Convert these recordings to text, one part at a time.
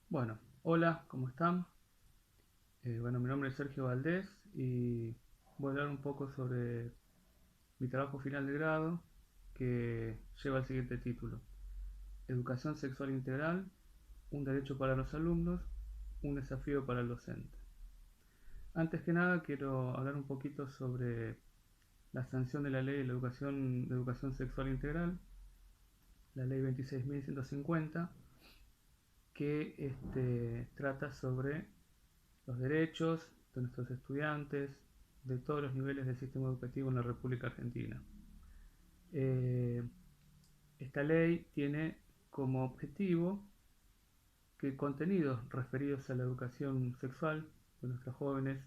Bueno, hola, ¿cómo están? Mi nombre es Sergio Valdés y voy a hablar un poco sobre mi trabajo final de grado que lleva el siguiente título: Educación sexual integral, un derecho para los alumnos, un desafío para el docente. Antes que nada quiero hablar un poquito sobre la sanción de la ley de educación sexual integral, la ley 26.150, que trata sobre los derechos de nuestros estudiantes de todos los niveles del sistema educativo en la República Argentina. Eh, Esta ley tiene como objetivo que contenidos referidos a la educación sexual de nuestros jóvenes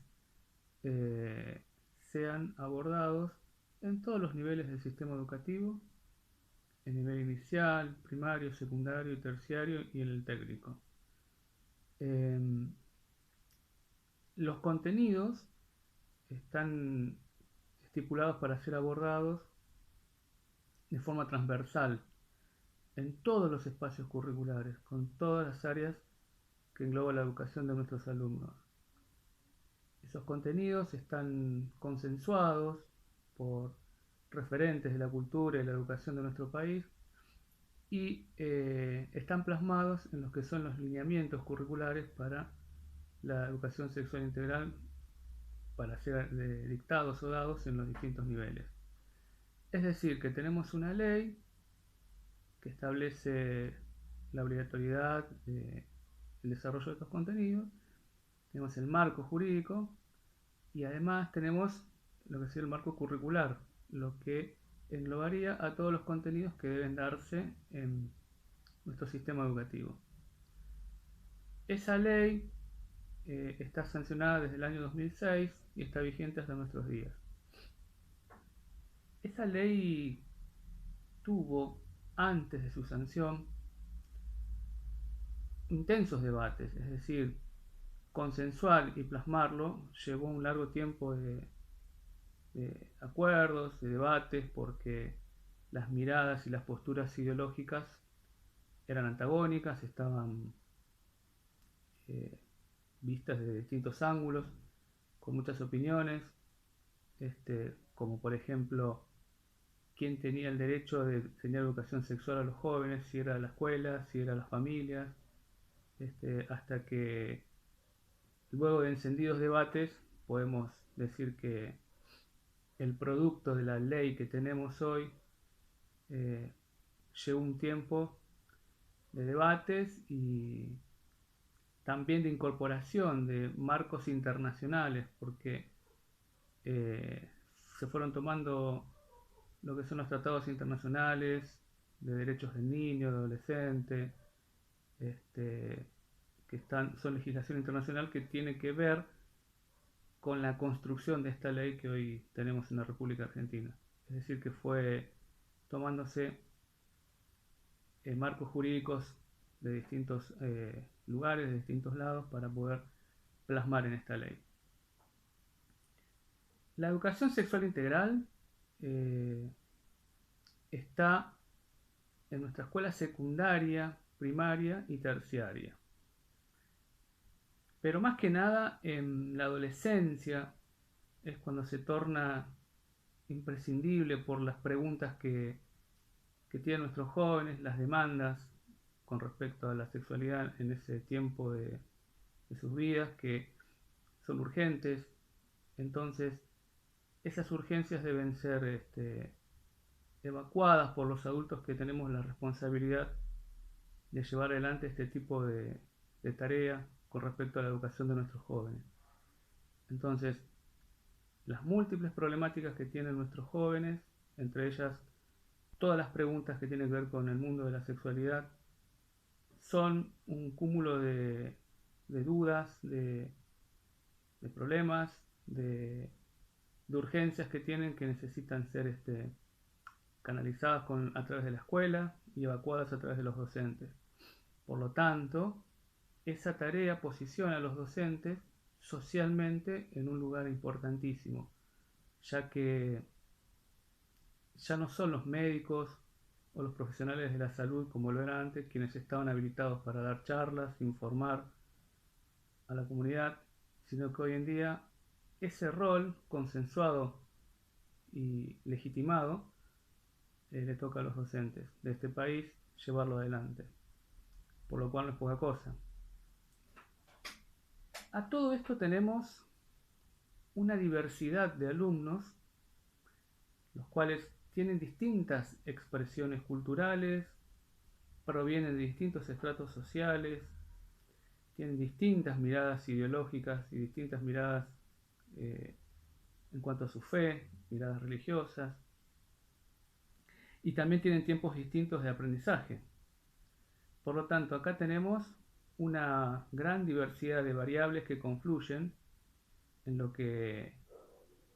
eh, sean abordados en todos los niveles del sistema educativo, en nivel inicial, primario, secundario, terciario y en el técnico. Eh, los contenidos están estipulados para ser abordados de forma transversal en todos los espacios curriculares, con todas las áreas que engloba la educación de nuestros alumnos. Esos contenidos están consensuados por referentes de la cultura y la educación de nuestro país y están plasmados en los que son los lineamientos curriculares para la educación sexual integral para ser dictados o dados en los distintos niveles. Es decir, que tenemos una ley que establece la obligatoriedad del desarrollo de estos contenidos, tenemos el marco jurídico y además tenemos lo que sería el marco curricular, lo que englobaría a todos los contenidos que deben darse en nuestro sistema educativo. Esa ley está sancionada desde el año 2006 y está vigente hasta nuestros días. Esa ley tuvo, antes de su sanción, intensos debates, es decir, consensuar y plasmarlo llevó un largo tiempo de acuerdos, de debates, porque las miradas y las posturas ideológicas eran antagónicas, estaban eh, vistas desde distintos ángulos, con muchas opiniones, como por ejemplo quién tenía el derecho de enseñar educación sexual a los jóvenes, si era la escuela, si era las familias, hasta que luego de encendidos debates podemos decir que el producto de la ley que tenemos hoy eh, llevó un tiempo de debates y también de incorporación de marcos internacionales, porque eh, se fueron tomando lo que son los tratados internacionales de derechos del niño, del adolescente, este, son legislación internacional que tiene que ver con la construcción de esta ley que hoy tenemos en la República Argentina. Es decir, que fue tomándose marcos jurídicos de distintos lugares, de distintos lados, para poder plasmar en esta ley. La educación sexual integral eh, está en nuestra escuela secundaria, primaria y terciaria. Pero más que nada en la adolescencia es cuando se torna imprescindible por las preguntas que tienen nuestros jóvenes, las demandas con respecto a la sexualidad en ese tiempo de sus vidas, que son urgentes. Entonces, esas urgencias deben ser evacuadas por los adultos que tenemos la responsabilidad de llevar adelante este tipo de tarea con respecto a la educación de nuestros jóvenes. Entonces, las múltiples problemáticas que tienen nuestros jóvenes, entre ellas todas las preguntas que tienen que ver con el mundo de la sexualidad, son un cúmulo de dudas, de problemas, de urgencias que tienen que necesitan ser canalizadas a través de la escuela y evacuadas a través de los docentes. Por lo tanto, esa tarea posiciona a los docentes socialmente en un lugar importantísimo, ya que ya no son los médicos o los profesionales de la salud como lo era antes, quienes estaban habilitados para dar charlas, informar a la comunidad, sino que hoy en día ese rol consensuado y legitimado le toca a los docentes de este país llevarlo adelante, por lo cual no es poca cosa. A todo esto tenemos una diversidad de alumnos, los cuales tienen distintas expresiones culturales, provienen de distintos estratos sociales, tienen distintas miradas ideológicas y distintas miradas eh, en cuanto a su fe, miradas religiosas, y también tienen tiempos distintos de aprendizaje. Por lo tanto, acá tenemos una gran diversidad de variables que confluyen en lo que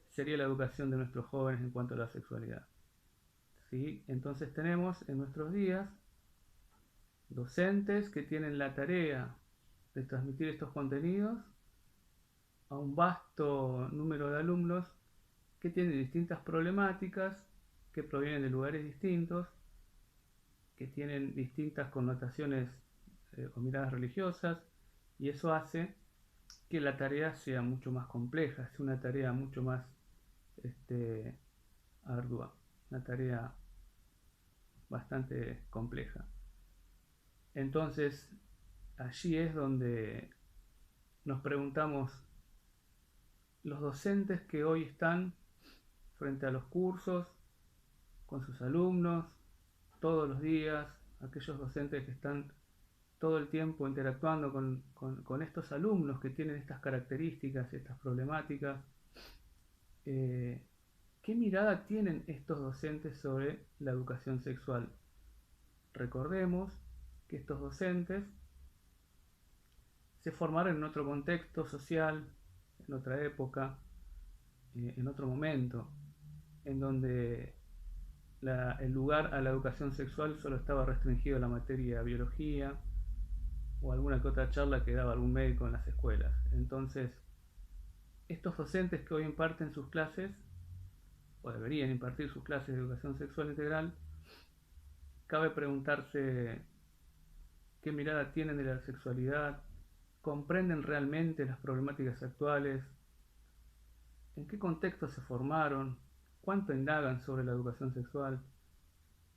sería la educación de nuestros jóvenes en cuanto a la sexualidad. ¿Sí? Entonces tenemos en nuestros días docentes que tienen la tarea de transmitir estos contenidos a un vasto número de alumnos que tienen distintas problemáticas, que provienen de lugares distintos, que tienen distintas connotaciones o miradas religiosas, y eso hace que la tarea sea mucho más compleja, es una tarea mucho más ardua, una tarea bastante compleja. Entonces, allí es donde nos preguntamos, los docentes que hoy están frente a los cursos, con sus alumnos, todos los días, aquellos docentes que están todo el tiempo interactuando con estos alumnos que tienen estas características, estas problemáticas, ¿qué mirada tienen estos docentes sobre la educación sexual? Recordemos que estos docentes se formaron en otro contexto social, en otra época, en otro momento, en donde el lugar a la educación sexual solo estaba restringido a la materia biología o alguna que otra charla que daba algún médico en las escuelas. Entonces, estos docentes que hoy imparten sus clases, o deberían impartir sus clases de educación sexual integral, cabe preguntarse qué mirada tienen de la sexualidad, comprenden realmente las problemáticas actuales, en qué contexto se formaron, cuánto indagan sobre la educación sexual.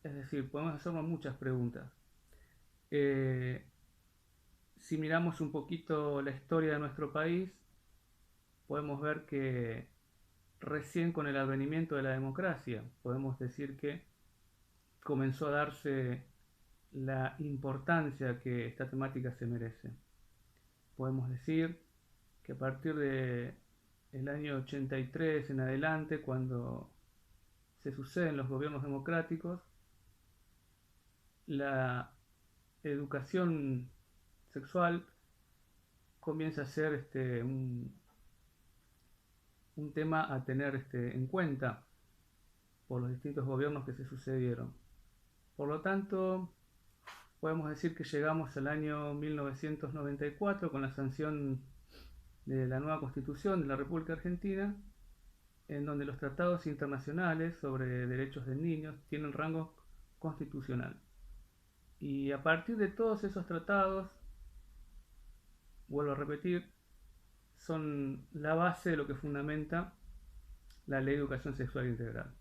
Es decir, podemos hacernos muchas preguntas. Si miramos un poquito la historia de nuestro país, podemos ver que recién con el advenimiento de la democracia, podemos decir que comenzó a darse la importancia que esta temática se merece. Podemos decir que a partir de el año 83 en adelante, cuando se suceden los gobiernos democráticos, la educación sexual comienza a ser un tema a tener en cuenta por los distintos gobiernos que se sucedieron. Por lo tanto, podemos decir que llegamos al año 1994 con la sanción de la nueva Constitución de la República Argentina, en donde los tratados internacionales sobre derechos de niños tienen rango constitucional. Y a partir de todos esos tratados, vuelvo a repetir, son la base de lo que fundamenta la Ley de Educación Sexual Integral.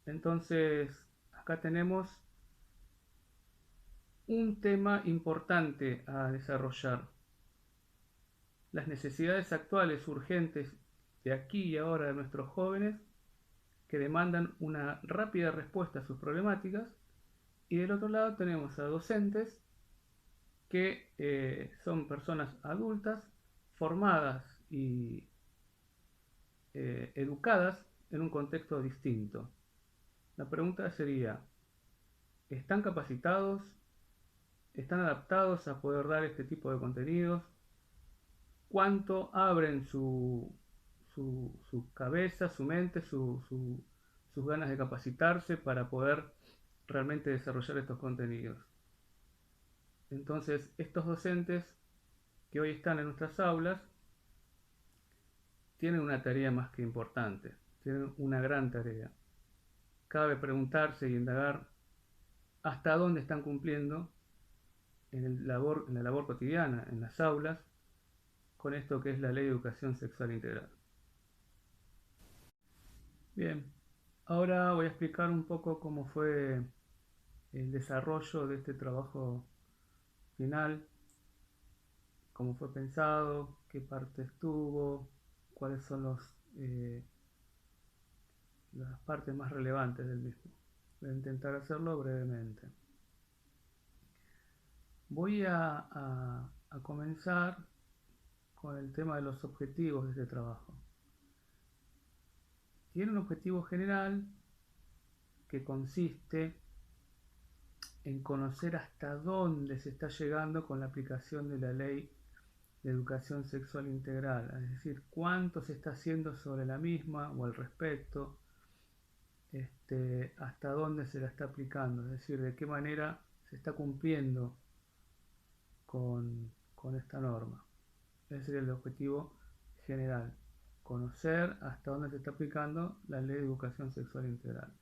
Entonces, acá tenemos un tema importante a desarrollar. Las necesidades actuales urgentes de aquí y ahora de nuestros jóvenes que demandan una rápida respuesta a sus problemáticas, y del otro lado tenemos a docentes que son personas adultas formadas y educadas en un contexto distinto. La pregunta sería, ¿están capacitados? ¿Están adaptados a poder dar este tipo de contenidos? ¿Cuánto abren su cabeza, su mente, sus ganas de capacitarse para poder realmente desarrollar estos contenidos? Entonces, estos docentes que hoy están en nuestras aulas tienen una tarea más que importante, tienen una gran tarea. Cabe preguntarse y indagar hasta dónde están cumpliendo en la labor cotidiana, en las aulas, con esto que es la Ley de Educación Sexual Integral. Bien, ahora voy a explicar un poco cómo fue el desarrollo de este trabajo final, cómo fue pensado, qué partes tuvo, cuáles son las partes más relevantes del mismo. Voy a intentar hacerlo brevemente. Voy a comenzar con el tema de los objetivos de este trabajo. Tiene un objetivo general que consiste en conocer hasta dónde se está llegando con la aplicación de la ley de educación sexual integral, es decir, cuánto se está haciendo sobre la misma o al respecto, hasta dónde se la está aplicando, es decir, de qué manera se está cumpliendo con esta norma. Ese sería el objetivo general, conocer hasta dónde se está aplicando la ley de educación sexual integral.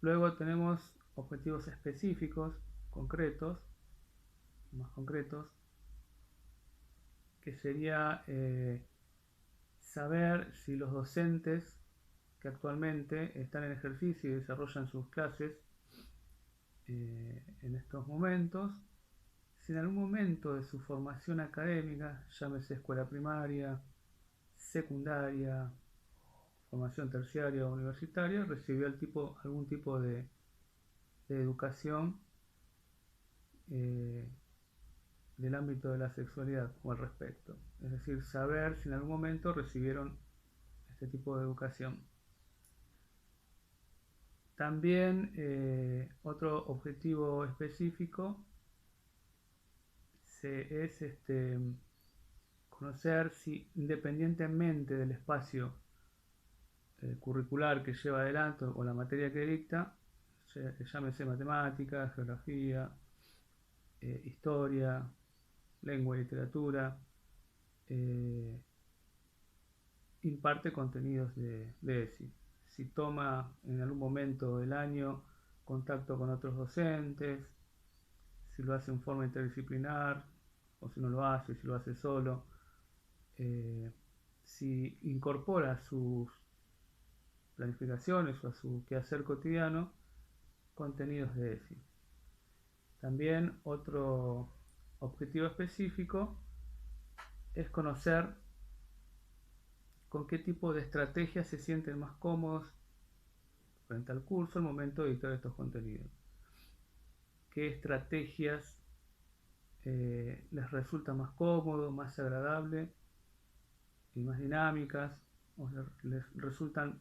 Luego tenemos objetivos específicos, concretos, más concretos, que sería saber si los docentes que actualmente están en ejercicio y desarrollan sus clases en estos momentos, si en algún momento de su formación académica, llámese escuela primaria, secundaria, formación terciaria o universitaria, recibió algún tipo de educación eh, del ámbito de la sexualidad o al respecto. Es decir, saber si en algún momento recibieron este tipo de educación. También otro objetivo específico es conocer si independientemente del espacio curricular que lleva adelante o la materia que dicta, llámese matemática, geografía, historia, lengua y literatura, eh, imparte contenidos de ESI. Si toma en algún momento del año contacto con otros docentes, si lo hace en forma interdisciplinar o si no lo hace, si lo hace solo, si incorpora a sus planificaciones o a su quehacer cotidiano contenidos de ESI. También otro objetivo específico es conocer con qué tipo de estrategias se sienten más cómodos frente al curso al momento de dictar estos contenidos. Qué estrategias les resulta más cómodo, más agradable y más dinámicas, o les resultan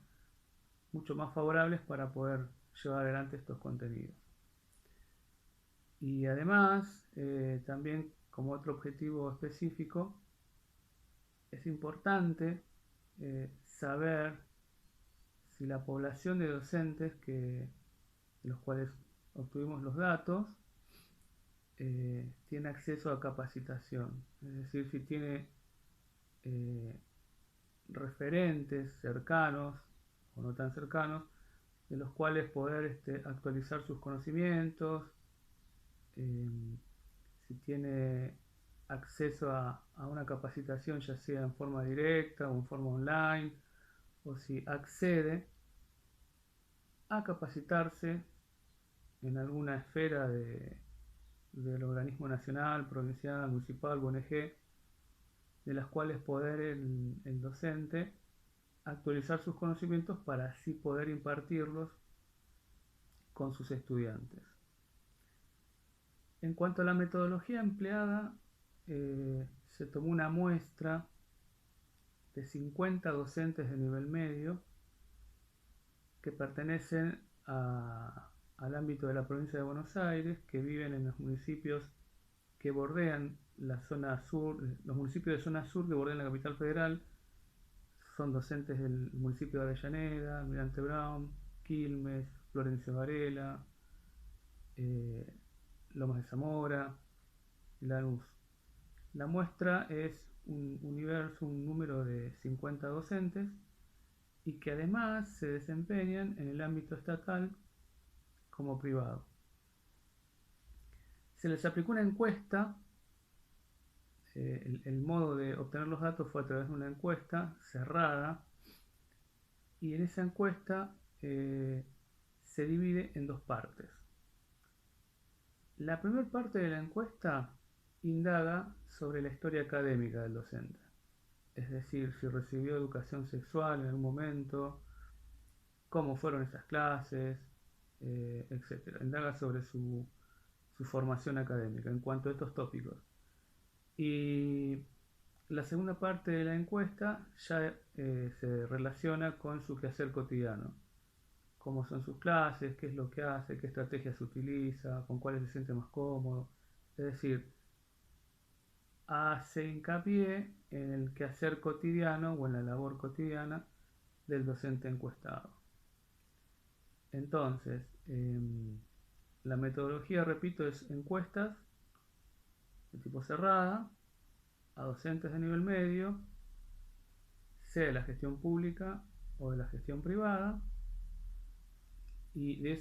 mucho más favorables para poder llevar adelante estos contenidos. Y además, también como otro objetivo específico, es importante saber si la población de docentes de los cuales obtuvimos los datos tiene acceso a capacitación, es decir, si tiene referentes cercanos o no tan cercanos de los cuales poder actualizar sus conocimientos, si tiene acceso a una capacitación ya sea en forma directa o en forma online, o si accede a capacitarse en alguna esfera del organismo nacional, provincial, municipal, ONG, de las cuales poder el docente actualizar sus conocimientos para así poder impartirlos con sus estudiantes. En cuanto a la metodología empleada, se tomó una muestra de 50 docentes de nivel medio que pertenecen al ámbito de la provincia de Buenos Aires, que viven en los municipios que bordean la zona sur, los municipios de zona sur que bordean la capital federal. Son docentes del municipio de Avellaneda, Almirante Brown, Quilmes, Florencio Varela, Lomas de Zamora y Lanús. La muestra es un número de 50 docentes y que además se desempeñan en el ámbito estatal como privado. Se les aplicó una encuesta. El modo de obtener los datos fue a través de una encuesta cerrada, y en esa encuesta se divide en dos partes. La primera parte de la encuesta indaga sobre la historia académica del docente, es decir, si recibió educación sexual en algún momento, cómo fueron esas clases, etc. Indaga sobre su formación académica en cuanto a estos tópicos. Y la segunda parte de la encuesta ya se relaciona con su quehacer cotidiano. Cómo son sus clases, qué es lo que hace, qué estrategias utiliza, con cuáles se siente más cómodo. Es decir, hace hincapié en el quehacer cotidiano o en la labor cotidiana del docente encuestado. Entonces, la metodología, repito, es encuestas de tipo cerrada a docentes de nivel medio, sea de la gestión pública o de la gestión privada, y de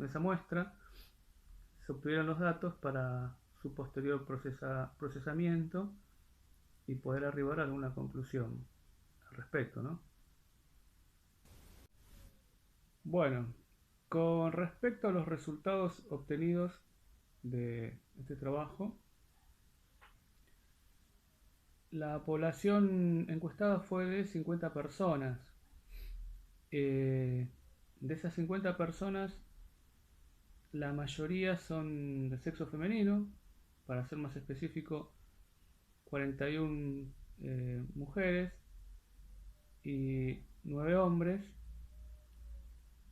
esa muestra se obtuvieron los datos para su posterior procesamiento y poder arribar a alguna conclusión al respecto, ¿no? Bueno, con respecto a los resultados obtenidos de este trabajo, la población encuestada fue de 50 personas. De esas 50 personas, la mayoría son de sexo femenino. Para ser más específico, 41 mujeres y 9 hombres.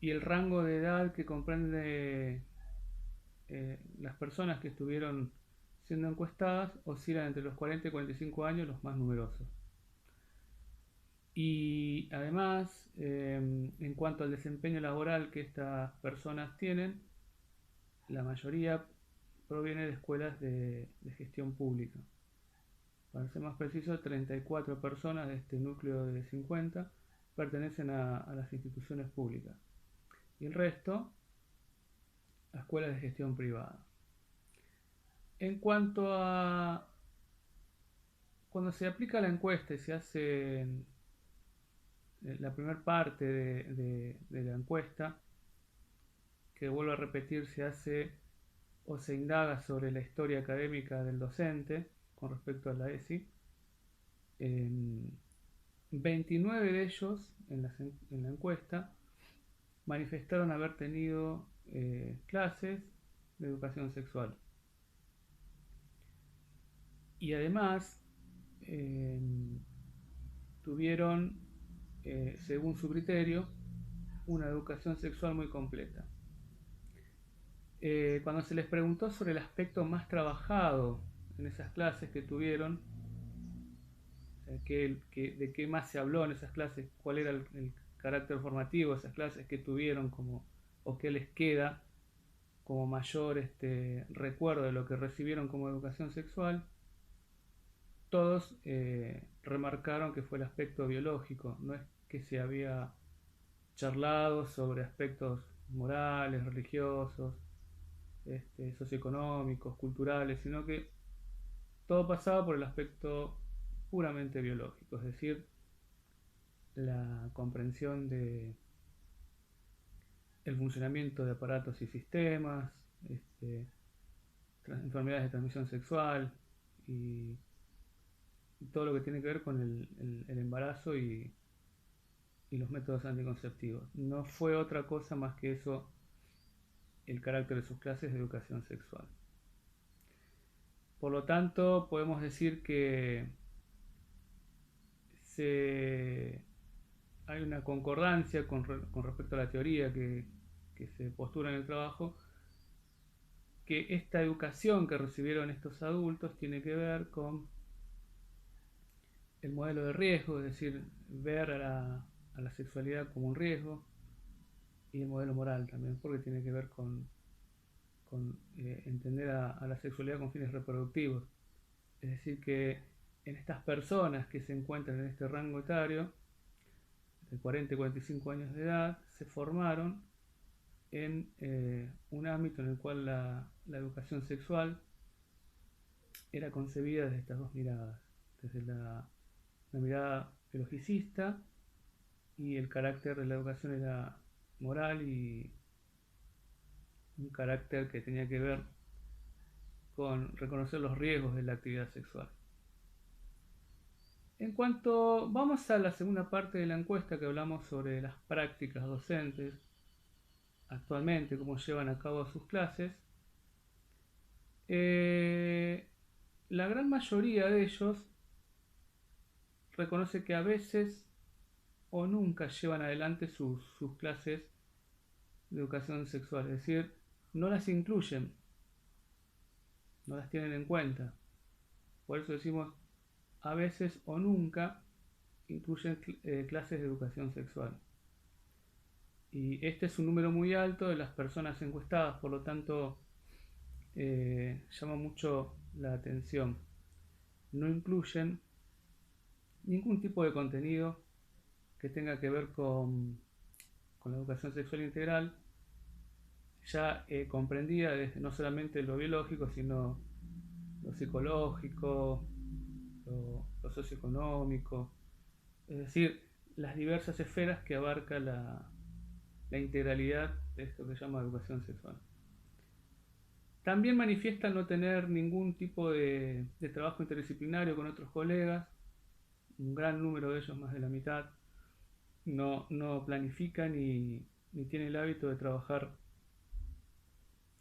Y el rango de edad que comprende las personas que estuvieron siendo encuestadas oscilan entre los 40 y 45 años, los más numerosos. Y además, en cuanto al desempeño laboral que estas personas tienen, la mayoría proviene de escuelas de gestión pública. Para ser más preciso, 34 personas de este núcleo de 50 pertenecen a las instituciones públicas y el resto a escuelas de gestión privada. En cuanto a cuando se aplica la encuesta y se hace la primera parte de la encuesta, que vuelvo a repetir, se hace o se indaga sobre la historia académica del docente con respecto a la ESI. 29 de ellos en la encuesta manifestaron haber tenido clases de educación sexual. Y además tuvieron, según su criterio, una educación sexual muy completa. Cuando se les preguntó sobre el aspecto más trabajado en esas clases que tuvieron, de qué más se habló en esas clases, cuál era el carácter formativo de esas clases que tuvieron o qué les queda como mayor recuerdo de lo que recibieron como educación sexual, todos remarcaron que fue el aspecto biológico. No es que se había charlado sobre aspectos morales, religiosos, socioeconómicos, culturales, sino que todo pasaba por el aspecto puramente biológico, es decir, la comprensión de el funcionamiento de aparatos y sistemas, enfermedades de transmisión sexual y todo lo que tiene que ver con el embarazo y los métodos anticonceptivos. No fue otra cosa más que eso el carácter de sus clases de educación sexual. Por lo tanto, podemos decir que hay una concordancia con respecto a la teoría que se postula en el trabajo, que esta educación que recibieron estos adultos tiene que ver con el modelo de riesgo, es decir, ver a la sexualidad como un riesgo, y el modelo moral también, porque tiene que ver con entender a la sexualidad con fines reproductivos. Es decir, que en estas personas que se encuentran en este rango etario, de 40 y 45 años de edad, se formaron en un ámbito en el cual la educación sexual era concebida desde estas dos miradas, desde la mirada biologicista, y el carácter de la educación era moral y un carácter que tenía que ver con reconocer los riesgos de la actividad sexual. En cuanto vamos a la segunda parte de la encuesta, que hablamos sobre las prácticas docentes actualmente, cómo llevan a cabo sus clases, la gran mayoría de ellos reconoce que a veces o nunca llevan adelante sus clases de educación sexual, es decir, no las incluyen, no las tienen en cuenta. Por eso decimos a veces o nunca incluyen clases de educación sexual. Y este es un número muy alto de las personas encuestadas, por lo tanto llama mucho la atención. No incluyen ningún tipo de contenido que tenga que ver con la educación sexual integral, ya comprendida desde no solamente lo biológico, sino lo psicológico, lo socioeconómico, es decir, las diversas esferas que abarca la integralidad de esto que se llama educación sexual. También manifiestan no tener ningún tipo de trabajo interdisciplinario con otros colegas, un gran número de ellos, más de la mitad, no planifican ni tienen el hábito de trabajar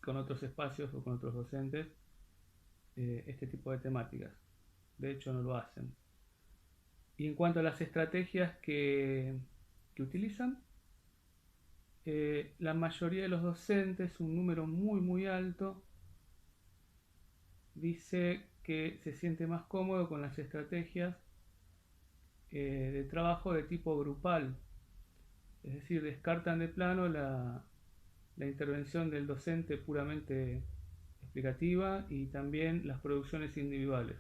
con otros espacios o con otros docentes este tipo de temáticas. De hecho, no lo hacen. Y en cuanto a las estrategias que utilizan, la mayoría de los docentes, un número muy alto, dice que se siente más cómodo con las estrategias de trabajo de tipo grupal, es decir, descartan de plano la intervención del docente puramente explicativa y también las producciones individuales.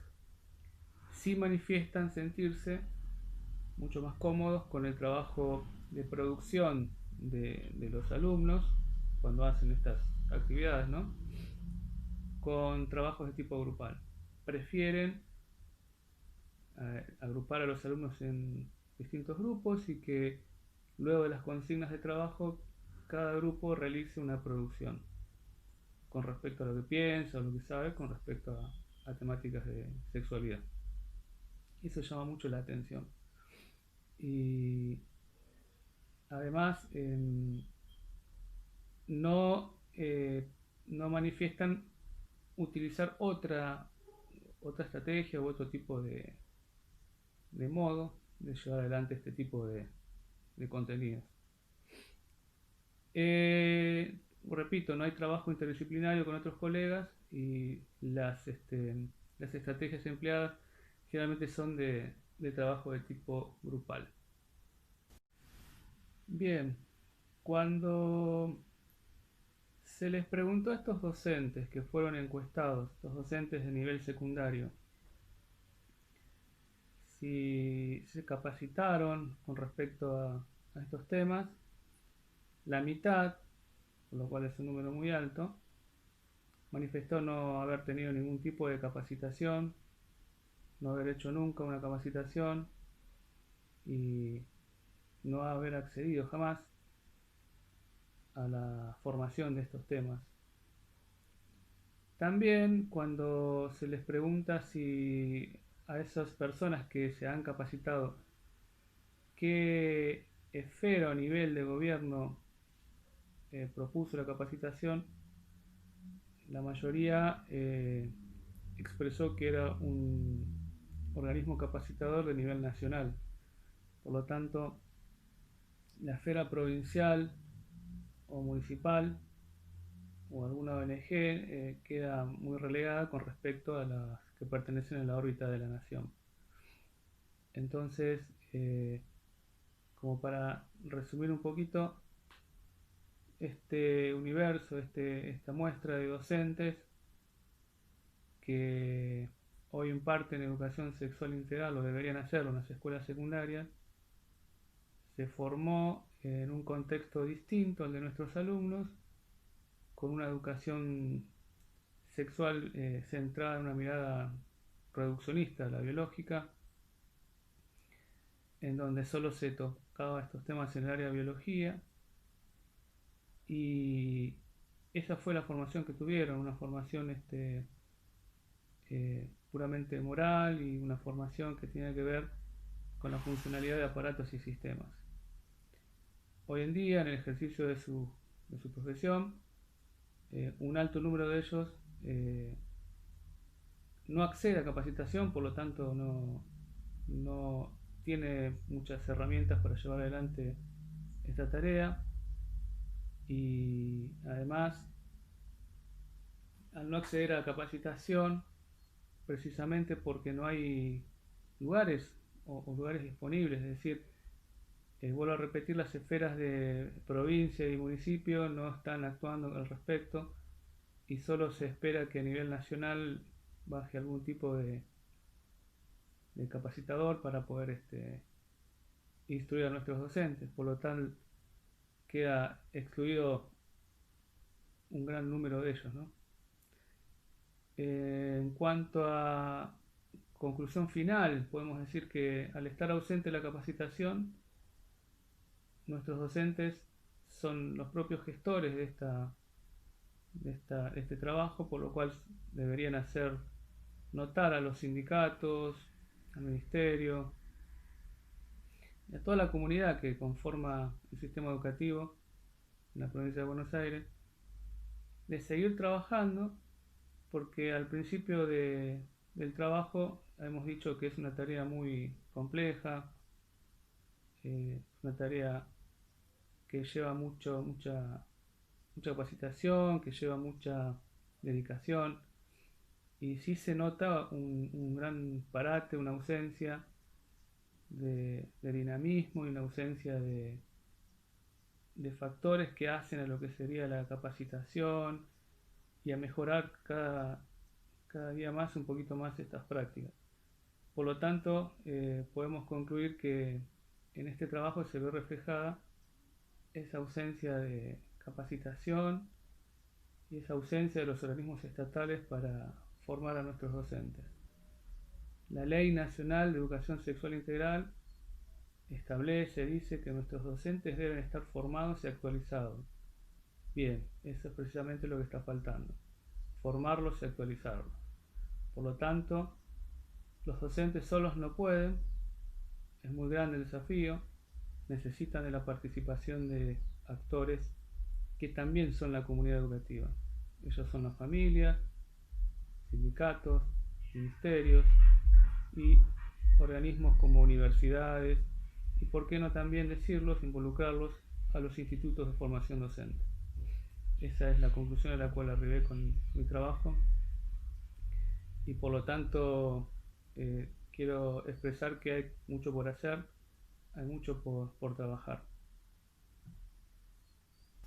Sí manifiestan sentirse mucho más cómodos con el trabajo de producción de los alumnos cuando hacen estas actividades, ¿no? Con trabajos de tipo grupal. Prefieren agrupar a los alumnos en distintos grupos y que luego de las consignas de trabajo cada grupo realice una producción con respecto a lo que piensa o lo que sabe con respecto a temáticas de sexualidad. Eso llama mucho la atención. Y además no manifiestan utilizar otra estrategia u otro tipo de modo de llevar adelante este tipo de contenidos. Repito, no hay trabajo interdisciplinario con otros colegas y las estrategias empleadas generalmente son de trabajo de tipo grupal. Bien, cuando se les preguntó a estos docentes que fueron encuestados, estos docentes de nivel secundario, si se capacitaron con respecto a estos temas, la mitad, por lo cual es un número muy alto, manifestó no haber tenido ningún tipo de capacitación, no haber hecho nunca una capacitación y no haber accedido jamás a la formación de estos temas. También cuando se les pregunta si a esas personas que se han capacitado qué esfera o nivel de gobierno propuso la capacitación, la mayoría expresó que era un organismo capacitador de nivel nacional. Por lo tanto, la esfera provincial o municipal o alguna ONG queda muy relegada con respecto a las que pertenecen a la órbita de la nación. Entonces, como para resumir un poquito, este universo, esta muestra de docentes que hoy imparten educación sexual integral o deberían hacerlo en las escuelas secundarias, se formó en un contexto distinto al de nuestros alumnos con una educación sexual centrada en una mirada reduccionista, la biológica, en donde solo se tocaba estos temas en el área de biología, y esa fue la formación que tuvieron, una formación puramente moral y una formación que tiene que ver con la funcionalidad de aparatos y sistemas. Hoy en día, en el ejercicio de su profesión, un alto número de ellos no accede a capacitación, por lo tanto no tiene muchas herramientas para llevar adelante esta tarea, y además, al no acceder a capacitación, precisamente porque no hay lugares o lugares disponibles, es decir, vuelvo a repetir, las esferas de provincia y municipio no están actuando al respecto, y solo se espera que a nivel nacional baje algún tipo de capacitador para poder instruir a nuestros docentes. Por lo tanto, queda excluido un gran número de ellos, ¿no? En cuanto a conclusión final, podemos decir que al estar ausente la capacitación, nuestros docentes son los propios gestores de este trabajo, por lo cual deberían hacer notar a los sindicatos, al ministerio y a toda la comunidad que conforma el sistema educativo en la provincia de Buenos Aires, de seguir trabajando, porque al principio del trabajo hemos dicho que es una tarea muy compleja, una tarea que lleva mucha capacitación, que lleva mucha dedicación, y sí se nota un gran parate, una ausencia de dinamismo y una ausencia de factores que hacen a lo que sería la capacitación y a mejorar cada día más, un poquito más, estas prácticas. Por lo tanto, podemos concluir que en este trabajo se ve reflejada esa ausencia de capacitación y esa ausencia de los organismos estatales para formar a nuestros docentes. La Ley Nacional de Educación Sexual Integral dice que nuestros docentes deben estar formados y actualizados. Bien, eso es precisamente lo que está faltando, formarlos y actualizarlos. Por lo tanto, los docentes solos no pueden, es muy grande el desafío, necesitan de la participación de actores que también son la comunidad educativa. Ellos son las familias, sindicatos, ministerios y organismos como universidades, y por qué no también decirlos, involucrarlos a los institutos de formación docente. Esa es la conclusión a la cual arribé con mi trabajo, y por lo tanto quiero expresar que hay mucho por hacer, hay mucho por trabajar.